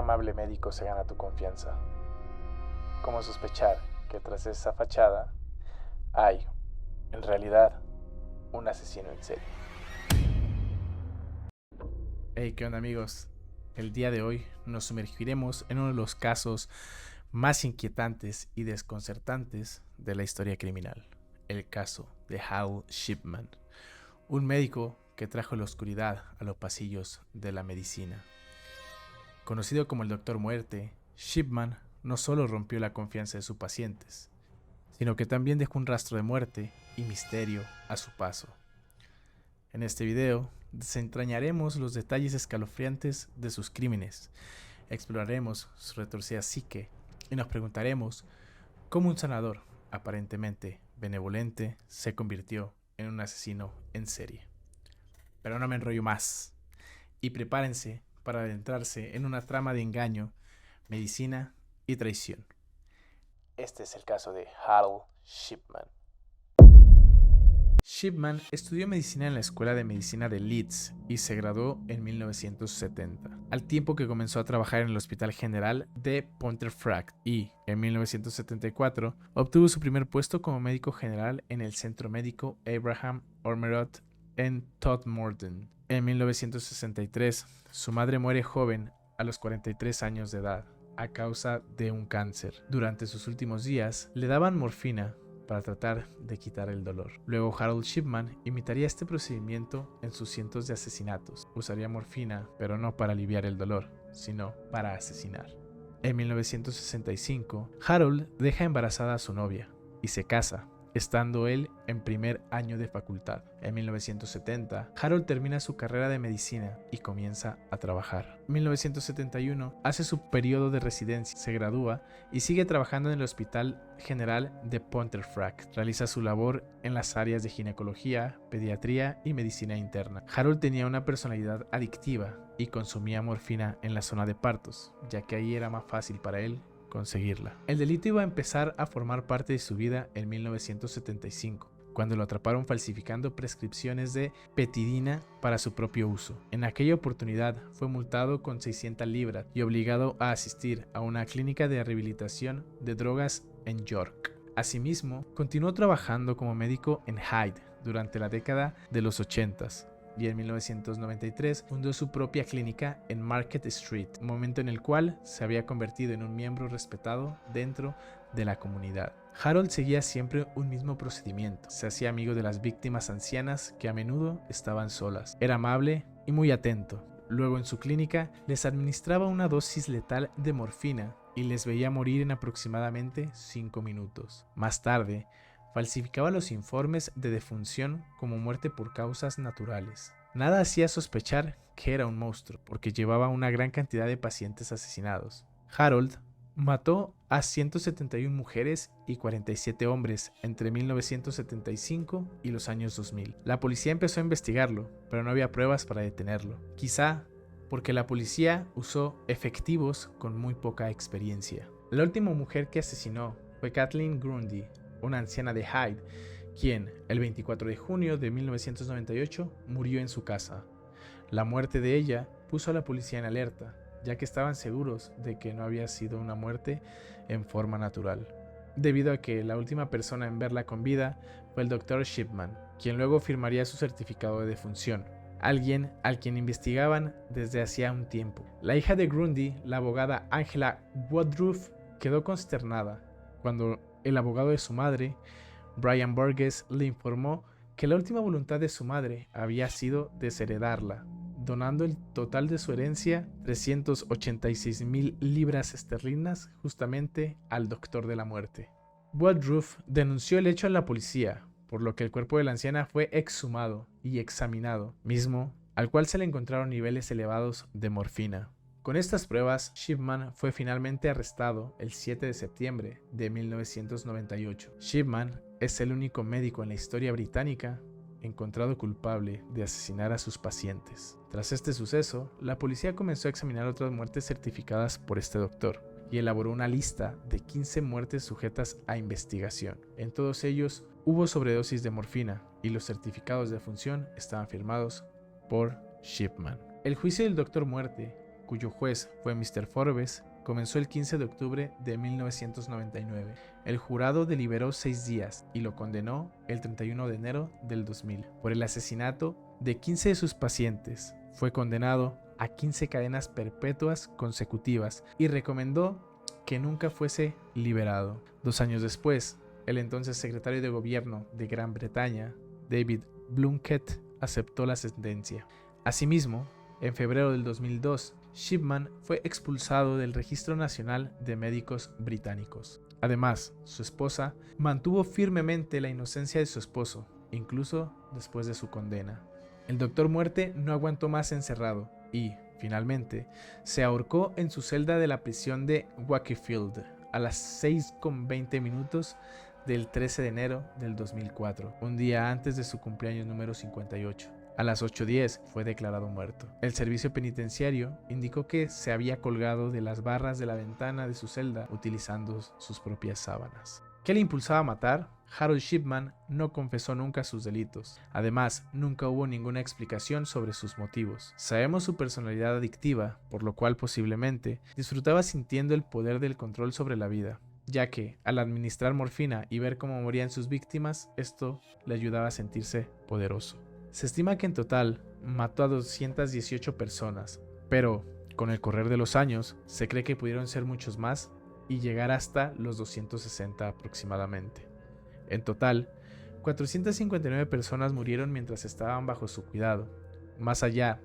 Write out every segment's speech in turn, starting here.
amable médico se gana tu confianza? ¿Cómo sospechar que tras esa fachada hay, en realidad, un asesino en serie? Hey, ¿qué onda, amigos? El día de hoy nos sumergiremos en uno de los casos más inquietantes y desconcertantes de la historia criminal, el caso de Hal Shipman, un médico que trajo la oscuridad a los pasillos de la medicina. Conocido como el Doctor Muerte, Shipman no solo rompió la confianza de sus pacientes, sino que también dejó un rastro de muerte y misterio a su paso. En este video desentrañaremos los detalles escalofriantes de sus crímenes, exploraremos su retorcida psique y nos preguntaremos cómo un sanador aparentemente benevolente se convirtió en un asesino en serie. Pero no me enrollo más y prepárense para adentrarse en una trama de engaño, medicina y traición. Este es el caso de Hal Shipman. Shipman estudió medicina en la Escuela de Medicina de Leeds y se graduó en 1970, al tiempo que comenzó a trabajar en el Hospital General de Pontefract y, en 1974, obtuvo su primer puesto como médico general en el Centro Médico Abraham Ormerod en Todmorden. En 1963, su madre muere joven a los 43 años de edad a causa de un cáncer. Durante sus últimos días, le daban morfina para tratar de quitar el dolor. Luego Harold Shipman imitaría este procedimiento en sus cientos de asesinatos. Usaría morfina, pero no para aliviar el dolor, sino para asesinar. En 1965, Harold deja embarazada a su novia y se casa, estando él en primer año de facultad. En 1970, Harold termina su carrera de medicina y comienza a trabajar. En 1971, hace su periodo de residencia, se gradúa y sigue trabajando en el Hospital General de Pontefract. Realiza su labor en las áreas de ginecología, pediatría y medicina interna. Harold tenía una personalidad adictiva y consumía morfina en la zona de partos, ya que ahí era más fácil para él conseguirla. El delito iba a empezar a formar parte de su vida en 1975, cuando lo atraparon falsificando prescripciones de petidina para su propio uso. En aquella oportunidad fue multado con 600 libras y obligado a asistir a una clínica de rehabilitación de drogas en York. Asimismo, continuó trabajando como médico en Hyde durante la década de los 80s. Y en 1993 fundó su propia clínica en Market Street, momento en el cual se había convertido en un miembro respetado dentro de la comunidad. Harold seguía siempre un mismo procedimiento. Se hacía amigo de las víctimas ancianas que a menudo estaban solas. Era amable y muy atento. Luego en su clínica les administraba una dosis letal de morfina y les veía morir en aproximadamente 5 minutos. Más tarde, falsificaba los informes de defunción como muerte por causas naturales. Nada hacía sospechar que era un monstruo, porque llevaba una gran cantidad de pacientes asesinados. Harold mató a 171 mujeres y 47 hombres entre 1975 y los años 2000. La policía empezó a investigarlo, pero no había pruebas para detenerlo. Quizá porque la policía usó efectivos con muy poca experiencia. La última mujer que asesinó fue Kathleen Grundy, una anciana de Hyde, quien el 24 de junio de 1998 murió en su casa. La muerte de ella puso a la policía en alerta, ya que estaban seguros de que no había sido una muerte en forma natural, debido a que la última persona en verla con vida fue el Dr. Shipman, quien luego firmaría su certificado de defunción, alguien al quien investigaban desde hacía un tiempo. La hija de Grundy, la abogada Angela Woodruff, quedó consternada cuando el abogado de su madre, Brian Burgess, le informó que la última voluntad de su madre había sido desheredarla, donando el total de su herencia, 386,000 libras esterlinas, justamente al Doctor de la Muerte. Woodruff denunció el hecho a la policía, por lo que el cuerpo de la anciana fue exhumado y examinado, mismo al cual se le encontraron niveles elevados de morfina. Con estas pruebas, Shipman fue finalmente arrestado el 7 de septiembre de 1998. Shipman es el único médico en la historia británica encontrado culpable de asesinar a sus pacientes. Tras este suceso, la policía comenzó a examinar otras muertes certificadas por este doctor y elaboró una lista de 15 muertes sujetas a investigación. En todos ellos hubo sobredosis de morfina y los certificados de defunción estaban firmados por Shipman. El juicio del Doctor Muerte cuyo juez fue Mr. Forbes, comenzó el 15 de octubre de 1999. El jurado deliberó 6 días y lo condenó el 31 de enero del 2000 por el asesinato de 15 de sus pacientes. Fue condenado a 15 cadenas perpetuas consecutivas y recomendó que nunca fuese liberado. 2 años después, el entonces secretario de gobierno de Gran Bretaña, David Blunkett, aceptó la sentencia. Asimismo, en febrero del 2002, Shipman fue expulsado del Registro Nacional de Médicos Británicos. Además, su esposa mantuvo firmemente la inocencia de su esposo, incluso después de su condena. El Doctor Muerte no aguantó más encerrado y, finalmente, se ahorcó en su celda de la prisión de Wakefield a las 6:20 del 13 de enero del 2004, un día antes de su cumpleaños número 58. A las 8:10 fue declarado muerto. El servicio penitenciario indicó que se había colgado de las barras de la ventana de su celda utilizando sus propias sábanas. ¿Qué le impulsaba a matar? Harold Shipman no confesó nunca sus delitos. Además, nunca hubo ninguna explicación sobre sus motivos. Sabemos su personalidad adictiva, por lo cual posiblemente disfrutaba sintiendo el poder del control sobre la vida, ya que al administrar morfina y ver cómo morían sus víctimas, esto le ayudaba a sentirse poderoso. Se estima que en total mató a 218 personas, pero con el correr de los años se cree que pudieron ser muchos más y llegar hasta los 260 aproximadamente. En total, 459 personas murieron mientras estaban bajo su cuidado. Más allá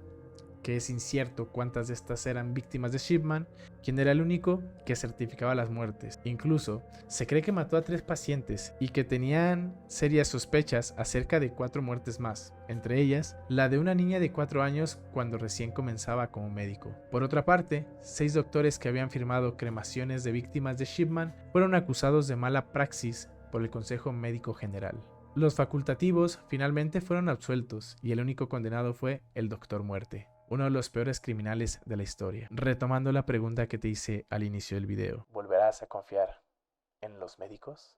que es incierto cuántas de estas eran víctimas de Shipman, quien era el único que certificaba las muertes. Incluso, se cree que mató a 3 pacientes y que tenían serias sospechas acerca de 4 muertes más, entre ellas la de una niña de 4 años cuando recién comenzaba como médico. Por otra parte, 6 doctores que habían firmado cremaciones de víctimas de Shipman fueron acusados de mala praxis por el Consejo Médico General. Los facultativos finalmente fueron absueltos y el único condenado fue el Doctor Muerte, uno de los peores criminales de la historia. Retomando la pregunta que te hice al inicio del video, ¿volverás a confiar en los médicos?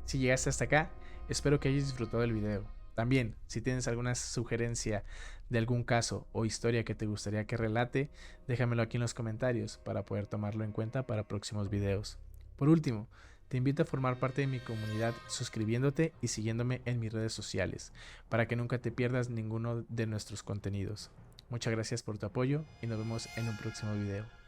Si llegaste hasta acá, espero que hayas disfrutado del video. También, si tienes alguna sugerencia de algún caso o historia que te gustaría que relate, déjamelo aquí en los comentarios para poder tomarlo en cuenta para próximos videos. Por último, te invito a formar parte de mi comunidad suscribiéndote y siguiéndome en mis redes sociales para que nunca te pierdas ninguno de nuestros contenidos. Muchas gracias por tu apoyo y nos vemos en un próximo video.